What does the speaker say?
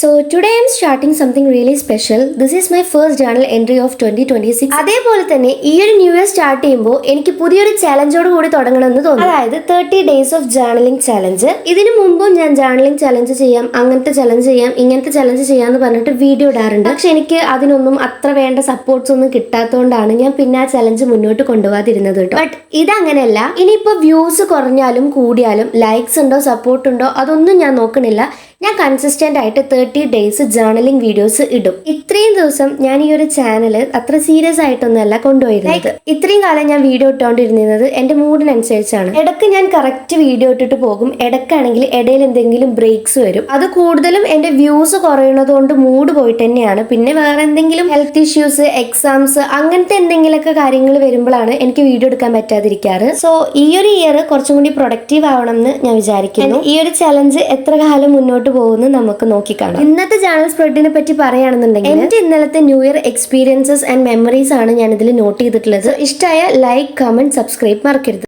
So today I'm starting something really special. This is my first journal entry of 2026. അതേപോലെ തന്നെ ഈ ഒരു new year start ചെയ്യുമ്പോൾ എനിക്ക് പുതിയൊരു ചലഞ്ചോട് കൂടി തുടങ്ങണമെന്ന് തോന്നി. അതായത് 30 days of journaling challenge. ഇതിനു മുമ്പും ഞാൻ journaling challenge ചെയ്യാം, അങ്ങനത്തെ ചലഞ്ച് ചെയ്യാം, ഇങ്ങനത്തെ ചലഞ്ച് ചെയ്യാന്ന് പറഞ്ഞിട്ട് വീഡിയോ ഇടാറുണ്ട്. പക്ഷെ എനിക്ക് അതിനൊന്നും അത്ര വേണ്ട സപ്പോർട്ട്സ് ഒന്നും കിട്ടാത്തതുകൊണ്ടാണ് ഞാൻ പിന്നെ ആ ചലഞ്ച് മുന്നോട്ട് കൊണ്ടുപോകാതിരുന്നത് കേട്ടോ. ബട്ട് ഇതങ്ങനെയല്ല. ഇനിയിപ്പോ വ്യൂസ് കുറഞ്ഞാലും കൂടിയാലും ലൈക്സ് ഉണ്ടോ സപ്പോർട്ട് ഉണ്ടോ അതൊന്നും ഞാൻ നോക്കണില്ല. ഞാൻ കൺസിസ്റ്റന്റ് ആയിട്ട് 30 days ജേർണലിംഗ് വീഡിയോസ് ഇടും. ഇത്രയും ദിവസം ഞാൻ ഈ ഒരു ചാനൽ അത്ര സീരിയസ് ആയിട്ടൊന്നുമല്ല കൊണ്ടുപോയിരുന്നത്. ഇത്രയും കാലം ഞാൻ വീഡിയോ ഇട്ടുകൊണ്ടിരുന്നത് എന്റെ മൂഡിനനുസരിച്ചാണ്. ഇടയ്ക്ക് ഞാൻ കറക്റ്റ് വീഡിയോ ഇട്ടിട്ട് പോകും, ഇടയ്ക്കാണെങ്കിൽ ഇടയിൽ എന്തെങ്കിലും ബ്രേക്സ് വരും. അത് കൂടുതലും എന്റെ വ്യൂസ് കുറയുന്നത് കൊണ്ട് മൂഡ് പോയിട്ട് തന്നെയാണ്. പിന്നെ വേറെ എന്തെങ്കിലും ഹെൽത്ത് ഇഷ്യൂസ്, എക്സാംസ്, അങ്ങനത്തെ എന്തെങ്കിലുമൊക്കെ കാര്യങ്ങൾ വരുമ്പോഴാണ് എനിക്ക് വീഡിയോ എടുക്കാൻ പറ്റാതിരിക്കാറ്. സോ ഈ ഒരു ഇയർ കുറച്ചും കൂടി പ്രൊഡക്റ്റീവ് ആവണം എന്ന് ഞാൻ വിചാരിക്കുന്നു. ഈ ഒരു ചലഞ്ച് എത്ര കാലം മുന്നോട്ട് പോകുന്നു നമുക്ക് നോക്കിക്കാണാം. ഇന്നത്തെ ജേർണൽ സ്പ്രെഡിനെ പറ്റി പറയുകയാണെന്നുണ്ടെങ്കിൽ എന്റെ ഇന്നലത്തെ new year experiences and memories ആണ് ഞാൻ ഇതിൽ നോട്ട് ചെയ്തിട്ടുള്ളത്. ഇഷ്ടമായ ലൈക്ക്, കമന്റ്, സബ്സ്ക്രൈബ് മറക്കരുത്.